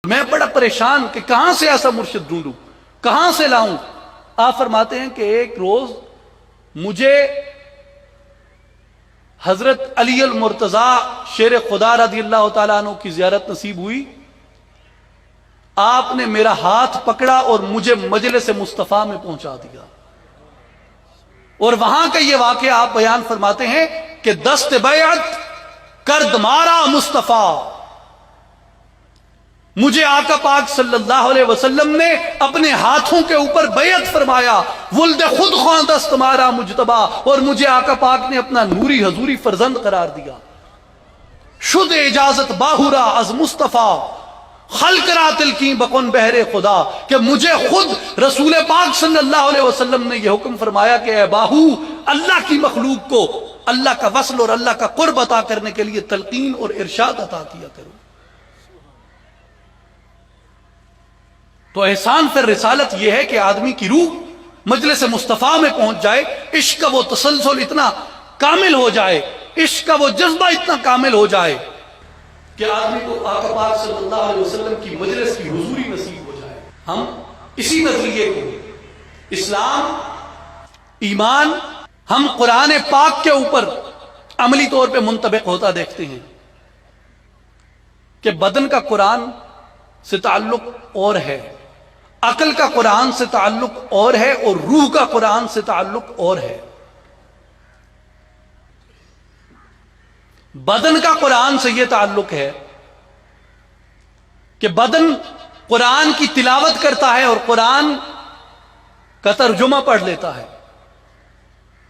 میں بڑا پریشان کہ کہاں سے ایسا مرشد ڈھونڈوں، کہاں سے لاؤں۔ آپ فرماتے ہیں کہ ایک روز مجھے حضرت علی المرتضیٰ شیر خدا رضی اللہ تعالیٰ عنہ کی زیارت نصیب ہوئی۔ آپ نے میرا ہاتھ پکڑا اور مجھے مجلس مصطفیٰ میں پہنچا دیا، اور وہاں کا یہ واقعہ آپ بیان فرماتے ہیں کہ دست بیعت کرد مارا مصطفیٰ، مجھے آقا پاک صلی اللہ علیہ وسلم نے اپنے ہاتھوں کے اوپر بیعت فرمایا، ولد خود خواہ دست مارا مجتبا، اور مجھے آقا پاک نے اپنا نوری حضوری فرزند قرار دیا۔ شد اجازت باہورا از مصطفیٰ، خلق را تلکی بکن بہر خدا، کہ مجھے خود رسول پاک صلی اللہ علیہ وسلم نے یہ حکم فرمایا کہ اے باہو، اللہ کی مخلوق کو اللہ کا وصل اور اللہ کا قرب عطا کرنے کے لیے تلقین اور ارشاد عطا کیا کرو۔ تو احسان فی رسالت یہ ہے کہ آدمی کی روح مجلس مصطفیٰ میں پہنچ جائے، عشق کا وہ تسلسل اتنا کامل ہو جائے، عشق کا وہ جذبہ اتنا کامل ہو جائے کہ آدمی کو آقا پاک صلی اللہ علیہ وسلم کی مجلس کی حضوری نصیب ہو جائے۔ ہم اسی نظریے کو اسلام، ایمان، ہم قرآن پاک کے اوپر عملی طور پہ منطبق ہوتا دیکھتے ہیں کہ بدن کا قرآن سے تعلق اور ہے، عقل کا قرآن سے تعلق اور ہے، اور روح کا قرآن سے تعلق اور ہے۔ بدن کا قرآن سے یہ تعلق ہے کہ بدن قرآن کی تلاوت کرتا ہے اور قرآن کا ترجمہ پڑھ لیتا ہے،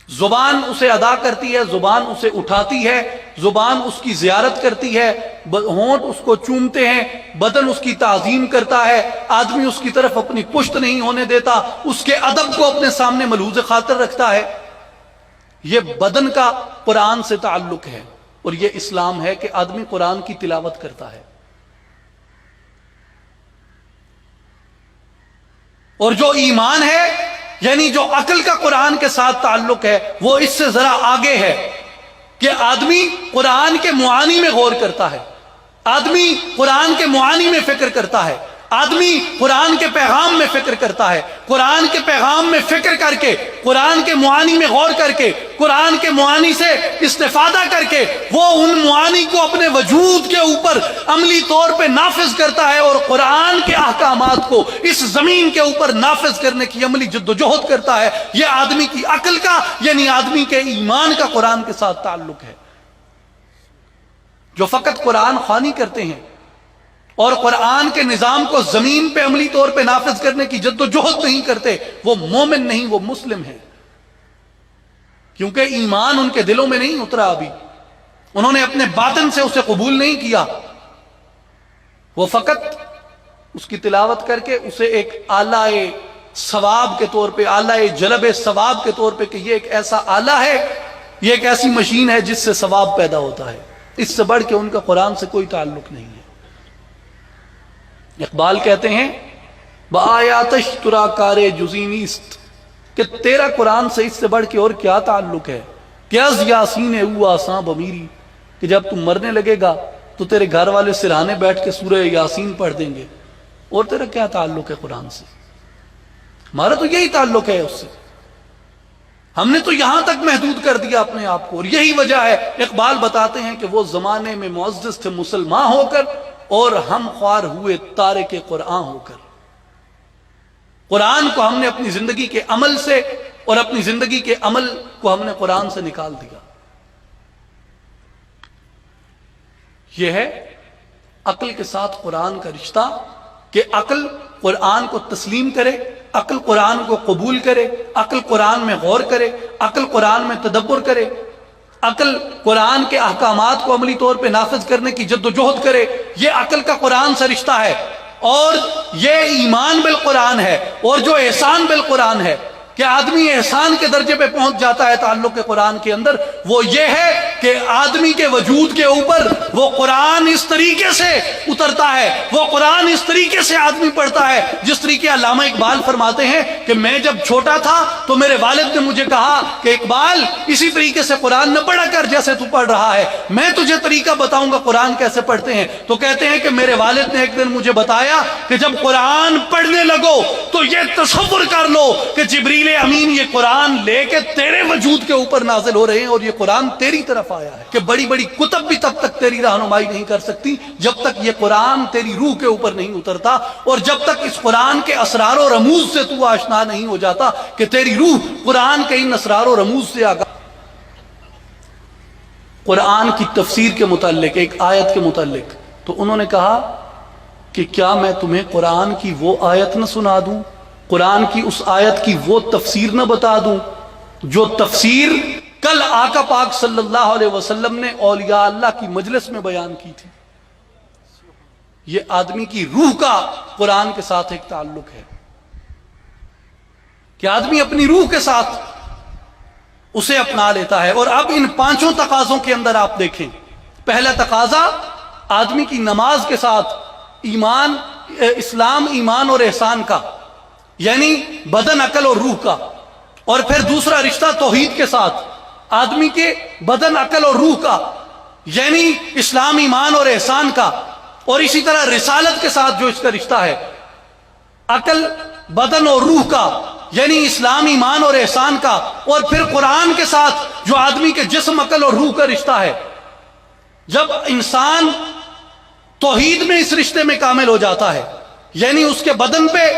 زبان اسے ادا کرتی ہے، زبان اسے اٹھاتی ہے، زبان اس کی زیارت کرتی ہے، ہونٹ اس کو چومتے ہیں، بدن اس کی تعظیم کرتا ہے، آدمی اس کی طرف اپنی پشت نہیں ہونے دیتا، اس کے ادب کو اپنے سامنے ملحوظ خاطر رکھتا ہے۔ یہ بدن کا قرآن سے تعلق ہے، اور یہ اسلام ہے کہ آدمی قرآن کی تلاوت کرتا ہے۔ اور جو ایمان ہے، یعنی جو عقل کا قرآن کے ساتھ تعلق ہے، وہ اس سے ذرا آگے ہے کہ آدمی قرآن کے معانی میں غور کرتا ہے، آدمی قرآن کے معانی میں فکر کرتا ہے، آدمی قرآن کے پیغام میں فکر کرتا ہے، قرآن کے پیغام میں فکر کر کے، قرآن کے معانی میں غور کر کے، قرآن کے معانی سے استفادہ کر کے وہ ان معانی کو اپنے وجود کے اوپر عملی طور پہ نافذ کرتا ہے، اور قرآن کے احکامات کو اس زمین کے اوپر نافذ کرنے کی عملی جدوجہد کرتا ہے۔ یہ آدمی کی عقل کا، یعنی آدمی کے ایمان کا قرآن کے ساتھ تعلق ہے۔ جو فقط قرآن خوانی کرتے ہیں اور قرآن کے نظام کو زمین پہ عملی طور پہ نافذ کرنے کی جدوجہد نہیں کرتے، وہ مومن نہیں، وہ مسلم ہے، کیونکہ ایمان ان کے دلوں میں نہیں اترا ابھی، انہوں نے اپنے باطن سے اسے قبول نہیں کیا۔ وہ فقط اس کی تلاوت کر کے اسے ایک آلہ ثواب کے طور پہ، آلہ جلب ثواب کے طور پہ کہ یہ ایک ایسا آلہ ہے، یہ ایک ایسی مشین ہے جس سے ثواب پیدا ہوتا ہے، اس سے بڑھ کے ان کا قرآن سے کوئی تعلق نہیں ہے۔ اقبال کہتے ہیں بآیاتش ترا کار جزی نیست، کہ تیرا قرآن سے اس سے بڑھ کے اور کیا تعلق ہے، کہ از یاسین او آساں بمیری، کہ جب تم مرنے لگے گا تو تیرے گھر والے سرہانے بیٹھ کے سورہ یاسین پڑھ دیں گے، اور تیرا کیا تعلق ہے قرآن سے؟ ہمارا تو یہی تعلق ہے اس سے، ہم نے تو یہاں تک محدود کر دیا اپنے آپ کو، اور یہی وجہ ہے۔ اقبال بتاتے ہیں کہ وہ زمانے میں معزز تھے مسلمان ہو کر، اور ہم خوار ہوئے تارک قرآن ہو کر۔ قرآن کو ہم نے اپنی زندگی کے عمل سے، اور اپنی زندگی کے عمل کو ہم نے قرآن سے نکال دیا۔ یہ ہے عقل کے ساتھ قرآن کا رشتہ، کہ عقل قرآن کو تسلیم کرے، عقل قرآن کو قبول کرے، عقل قرآن میں غور کرے، عقل قرآن میں تدبر کرے، عقل قرآن کے احکامات کو عملی طور پہ نافذ کرنے کی جدوجہد کرے۔ یہ عقل کا قرآن سے رشتہ ہے، اور یہ ایمان بالقرآن ہے، اور جو احسان بالقرآن ہے کہ آدمی احسان کے درجے پہ پہنچ جاتا ہے تعلق کے قرآن کے اندر، وہ یہ ہے کہ آدمی کے وجود کے اوپر وہ قرآن اس طریقے سے اترتا ہے، وہ قرآن اس طریقے سے آدمی پڑھتا ہے جس طریقے علامہ اقبال فرماتے ہیں کہ میں جب چھوٹا تھا تو میرے والد نے مجھے کہا کہ اقبال اسی طریقے سے قرآن نہ پڑھا کر جیسے تو پڑھ رہا ہے، میں تجھے طریقہ بتاؤں گا قرآن کیسے پڑھتے ہیں۔ تو کہتے ہیں کہ میرے والد نے ایک دن مجھے بتایا کہ جب قرآن پڑھنے لگو تو یہ تصور کر لو کہ جبریل امین یہ قرآن لے کے تیرے وجود کے اوپر نازل ہو رہے ہیں اور یہ قرآن تیری طرف آیا ہے، کہ بڑی بڑی کتب بھی تب تک تیری رہنمائی نہیں کر سکتی جب تک یہ قرآن تیری روح کے اوپر نہیں اترتا، اور جب تک اس قرآن کے اسرار و رموز سے تو آشنا نہیں ہو جاتا کہ تیری روح قرآن کے ان اسرار و رموز سے آگاہ۔ قرآن کی تفسیر کے متعلق ایک آیت کے متعلق تو انہوں نے کہا کہ کیا میں تمہیں قرآن کی وہ آیت نہ سنا دوں، قرآن کی اس آیت کی وہ تفسیر نہ بتا دوں جو تفسیر کل آقا پاک صلی اللہ علیہ وسلم نے اولیاء اللہ کی مجلس میں بیان کی تھی۔ یہ آدمی کی روح کا قرآن کے ساتھ ایک تعلق ہے کہ آدمی اپنی روح کے ساتھ اسے اپنا لیتا ہے۔ اور اب ان پانچوں تقاضوں کے اندر آپ دیکھیں، پہلا تقاضا آدمی کی نماز کے ساتھ ایمان، اسلام، ایمان اور احسان کا، یعنی بدن، عقل اور روح کا، اور پھر دوسرا رشتہ توحید کے ساتھ آدمی کے بدن، عقل اور روح کا، یعنی اسلام، ایمان اور احسان کا، اور اسی طرح رسالت کے ساتھ جو اس کا رشتہ ہے، عقل، بدن اور روح کا، یعنی اسلام، ایمان اور احسان کا، اور پھر قرآن کے ساتھ جو آدمی کے جسم، عقل اور روح کا رشتہ ہے۔ جب انسان توحید میں اس رشتے میں کامل ہو جاتا ہے، یعنی اس کے بدن پہ،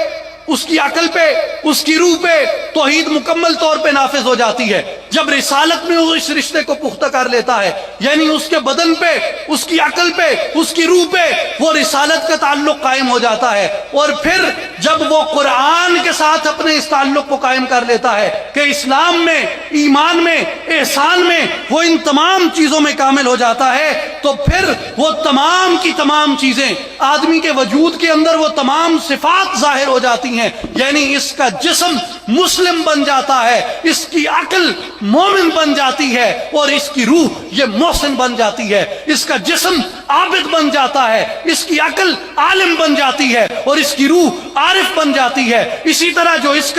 اس کی عقل پہ، اس کی روح پہ توحید مکمل طور پہ نافذ ہو جاتی ہے۔ جب رسالت میں وہ اس رشتے کو پختہ کر لیتا ہے، یعنی اس کے بدن پہ، اس کی عقل پہ، اس کی روح پہ وہ رسالت کا تعلق قائم ہو جاتا ہے، اور پھر جب وہ قرآن کے ساتھ اپنے اس تعلق کو قائم کر لیتا ہے کہ اسلام میں، ایمان میں، احسان میں وہ ان تمام چیزوں میں کامل ہو جاتا ہے، تو پھر وہ تمام کی تمام چیزیں آدمی کے وجود کے اندر، وہ تمام صفات ظاہر ہو جاتی ہیں، یعنی اس کا جسم مسلم بن جاتا ہے، اس کی عقل مومن بن جاتی ہے، اور اس کی روح یہ محسن بن جاتی ہے۔ اس کا جسم عابد بن جاتا ہے، اس کی عقل عالم بن جاتی ہے، اور اس کی روح عارف بن جاتی ہے۔ اسی طرح جو اس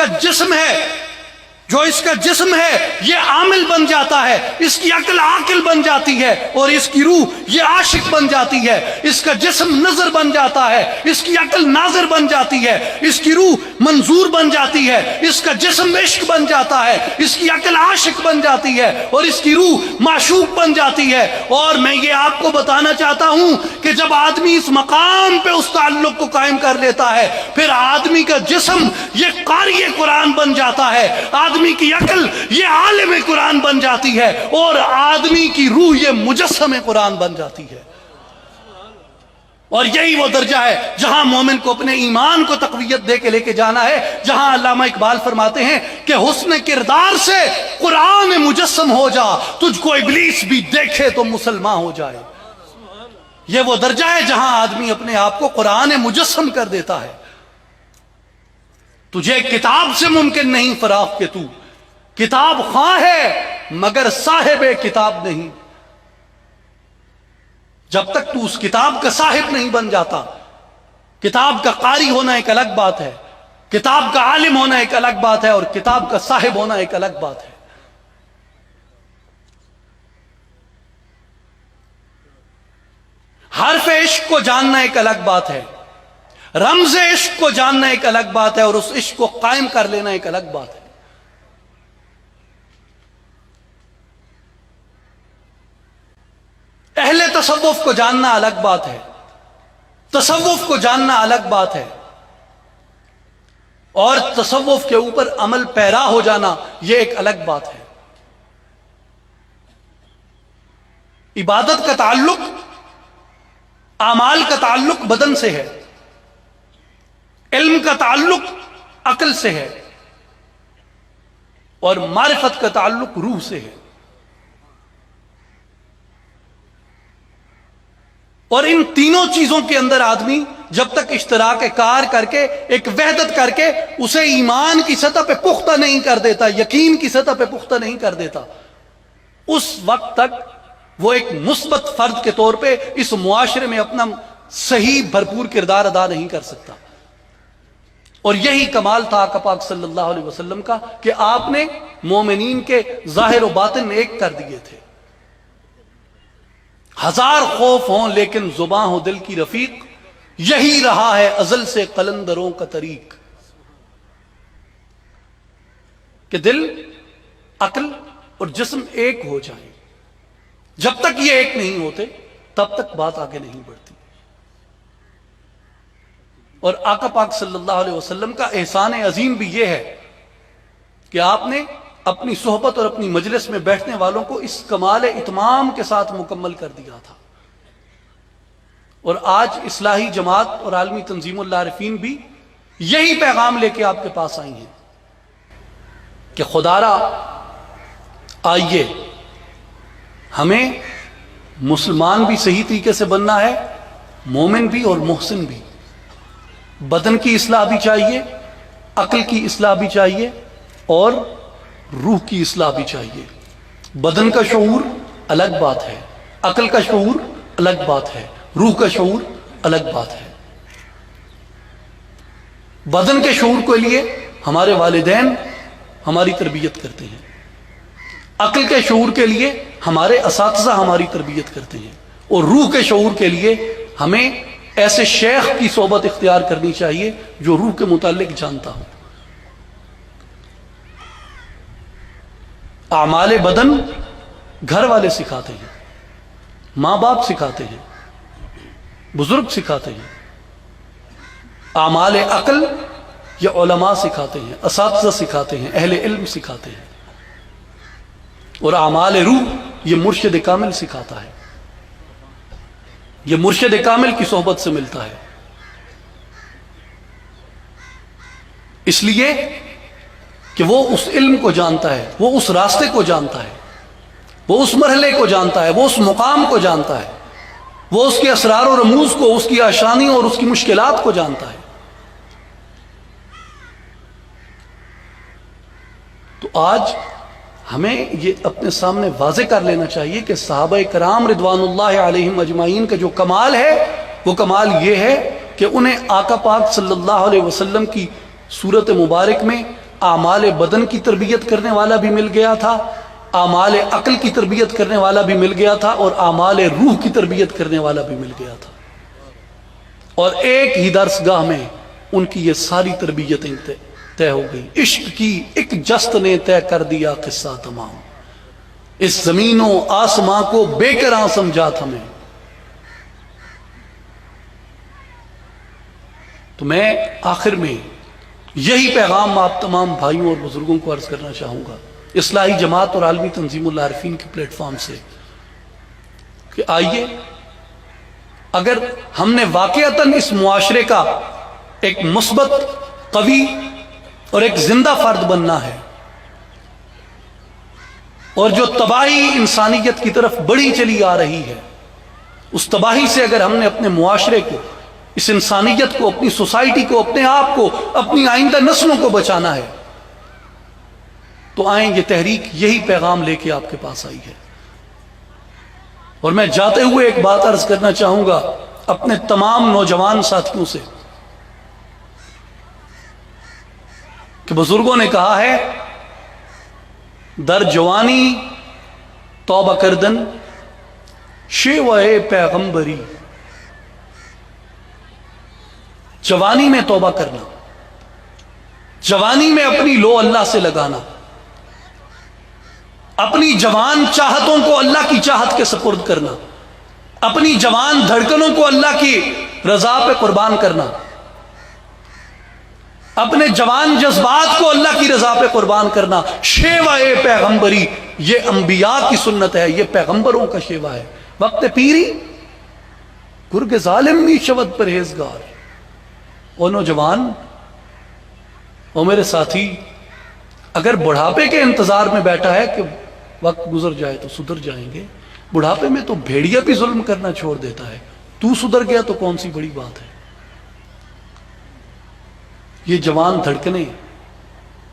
کا جسم ہے یہ عامل بن جاتا ہے، اس کی عقل عاقل بن جاتی ہے، اور اس کی روح یہ عاشق بن جاتی ہے۔ اس کا جسم نظر بن جاتا ہے، اس کی عقل ناظر بن جاتی ہے، اس کی روح منظور بن جاتی ہے، اس کا جسم عشق بن جاتا ہے، اس کی عقل عاشق بن جاتی ہے، اور اس کی روح معشوق بن جاتی ہے۔ اور میں یہ آپ کو بتانا چاہتا ہوں کہ جب آدمی اس مقام پہ اس تعلق کو قائم کر لیتا ہے، پھر آدمی کا جسم یہ قاری قرآن بن جاتا ہے، آدمی کی عقل یہ عالم قرآن بن جاتی ہے، اور آدمی کی روح یہ مجسم قرآن بن جاتی ہے۔ اور یہی وہ درجہ ہے جہاں مومن کو اپنے ایمان کو تقویت دے کے لے کے جانا ہے، جہاں علامہ اقبال فرماتے ہیں کہ حسن کردار سے قرآن مجسم ہو جا، تجھ کو ابلیس بھی دیکھے تو مسلمان ہو جائے۔ یہ وہ درجہ ہے جہاں آدمی اپنے آپ کو قرآن مجسم کر دیتا ہے۔ تجھے کتاب سے ممکن نہیں فراق کہ تو کتاب خواں ہے مگر صاحب کتاب نہیں۔ جب تک تو اس کتاب کا صاحب نہیں بن جاتا، کتاب کا قاری ہونا ایک الگ بات ہے، کتاب کا عالم ہونا ایک الگ بات ہے، اور کتاب کا صاحب ہونا ایک الگ بات ہے۔ حرف عشق کو جاننا ایک الگ بات ہے، رمز عشق کو جاننا ایک الگ بات ہے، اور اس عشق کو قائم کر لینا ایک الگ بات ہے۔ اہل تصوف کو جاننا الگ بات ہے، تصوف کو جاننا الگ بات ہے، اور تصوف کے اوپر عمل پیرا ہو جانا یہ ایک الگ بات ہے۔ عبادت کا تعلق، اعمال کا تعلق بدن سے ہے، علم کا تعلق عقل سے ہے، اور معرفت کا تعلق روح سے ہے۔ اور ان تینوں چیزوں کے اندر آدمی جب تک اشتراک کار کر کے، ایک وحدت کر کے اسے ایمان کی سطح پہ پختہ نہیں کر دیتا، یقین کی سطح پہ پختہ نہیں کر دیتا، اس وقت تک وہ ایک مثبت فرد کے طور پہ اس معاشرے میں اپنا صحیح بھرپور کردار ادا نہیں کر سکتا. اور یہی کمال تھا آقا پاک صلی اللہ علیہ وسلم کا کہ آپ نے مومنین کے ظاہر و باطن ایک کر دیے تھے. ہزار خوف ہوں لیکن زباں ہو دل کی رفیق، یہی رہا ہے ازل سے قلندروں کا طریق. کہ دل، عقل اور جسم ایک ہو جائیں. جب تک یہ ایک نہیں ہوتے تب تک بات آگے نہیں بڑھتی. اور آقا پاک صلی اللہ علیہ وسلم کا احسان عظیم بھی یہ ہے کہ آپ نے اپنی صحبت اور اپنی مجلس میں بیٹھنے والوں کو اس کمال اتمام کے ساتھ مکمل کر دیا تھا. اور آج اصلاحی جماعت اور عالمی تنظیم العارفین بھی یہی پیغام لے کے آپ کے پاس آئی ہیں کہ خدارا آئیے، ہمیں مسلمان بھی صحیح طریقے سے بننا ہے، مومن بھی اور محسن بھی. بدن کی اصلاح بھی چاہیے، عقل کی اصلاح بھی چاہیے اور روح کی اصلاح بھی چاہیے. بدن کا شعور الگ بات ہے، عقل کا شعور الگ بات ہے، روح کا شعور الگ بات ہے. بدن کے شعور کے لیے ہمارے والدین ہماری تربیت کرتے ہیں، عقل کے شعور کے لیے ہمارے اساتذہ ہماری تربیت کرتے ہیں، اور روح کے شعور کے لیے ہمیں ایسے شیخ کی صحبت اختیار کرنی چاہیے جو روح کے متعلق جانتا ہو. اعمال بدن گھر والے سکھاتے ہیں، ماں باپ سکھاتے ہیں، بزرگ سکھاتے ہیں. اعمال عقل یہ علماء سکھاتے ہیں، اساتذہ سکھاتے ہیں، اہل علم سکھاتے ہیں. اور اعمال روح یہ مرشد کامل سکھاتا ہے، یہ مرشد کامل کی صحبت سے ملتا ہے. اس لیے کہ وہ اس علم کو جانتا ہے، وہ اس راستے کو جانتا ہے، وہ اس مرحلے کو جانتا ہے، وہ اس مقام کو جانتا ہے، وہ اس کے اسرار و رموز کو، اس کی آشانی اور اس کی مشکلات کو جانتا ہے. تو آج ہمیں یہ اپنے سامنے واضح کر لینا چاہیے کہ صحابہ کرام رضوان اللہ علیہم اجمعین کا جو کمال ہے وہ کمال یہ ہے کہ انہیں آقا پاک صلی اللہ علیہ وسلم کی صورت مبارک میں اعمال بدن کی تربیت کرنے والا بھی مل گیا تھا، اعمال عقل کی تربیت کرنے والا بھی مل گیا تھا، اور اعمال روح کی تربیت کرنے والا بھی مل گیا تھا. اور ایک ہی درسگاہ میں ان کی یہ ساری تربیتیں طے ہو گئی. عشق کی ایک جست نے طے کر دیا قصہ تمام، اس زمین و آسماں کو بے کراں سمجھا ہمیں. تو میں آخر میں یہی پیغام آپ تمام بھائیوں اور بزرگوں کو عرض کرنا چاہوں گا اصلاحی جماعت اور عالمی تنظیم العارفین کے پلیٹ فارم سے کہ آئیے، اگر ہم نے واقعتاً اس معاشرے کا ایک مثبت، قوی اور ایک زندہ فرد بننا ہے، اور جو تباہی انسانیت کی طرف بڑھی چلی آ رہی ہے، اس تباہی سے اگر ہم نے اپنے معاشرے کو، اس انسانیت کو، اپنی سوسائٹی کو، اپنے آپ کو، اپنی آئندہ نسلوں کو بچانا ہے، تو آئیں یہ تحریک یہی پیغام لے کے آپ کے پاس آئی ہے. اور میں جاتے ہوئے ایک بات عرض کرنا چاہوں گا اپنے تمام نوجوان ساتھیوں سے کہ بزرگوں نے کہا ہے در جوانی توبہ کردن شیوہ پیغمبری. جوانی میں توبہ کرنا، جوانی میں اپنی لو اللہ سے لگانا، اپنی جوان چاہتوں کو اللہ کی چاہت کے سپرد کرنا، اپنی جوان دھڑکنوں کو اللہ کی رضا پہ قربان کرنا، اپنے جوان جذبات کو اللہ کی رضا پہ قربان کرنا. شیوہ پیغمبری یہ انبیاء کی سنت ہے، یہ پیغمبروں کا شیوہ ہے. وقت پیری گرگ ظالم می شود پرہیزگار. او نوجوان، او میرے ساتھی، اگر بڑھاپے کے انتظار میں بیٹھا ہے کہ وقت گزر جائے تو سدھر جائیں گے، بڑھاپے میں تو بھیڑیا بھی ظلم کرنا چھوڑ دیتا ہے، تو سدھر گیا تو کون سی بڑی بات ہے. یہ جوان دھڑکنے،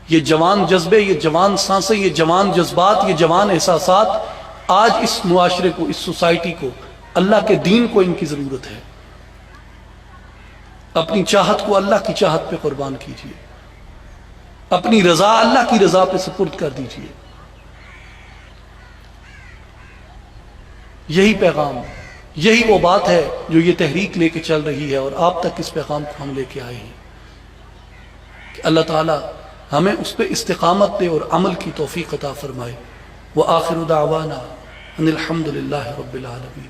یہ جوان جذبے، یہ جوان سانسیں، یہ جوان جذبات، یہ جوان احساسات آج اس معاشرے کو، اس سوسائٹی کو، اللہ کے دین کو ان کی ضرورت ہے۔ اپنی چاہت کو اللہ کی چاہت پہ قربان کیجیے، اپنی رضا اللہ کی رضا پہ سپرد کر دیجیے۔ یہی پیغام، یہی وہ بات ہے جو یہ تحریک لے کے چل رہی ہے، اور آپ تک اس پیغام کو ہم لے کے آئے ہیں کہ اللہ تعالی ہمیں اس پہ استقامت دے اور عمل کی توفیق عطا فرمائے۔ وآخر دعوانا ان الحمد للہ رب العالمین۔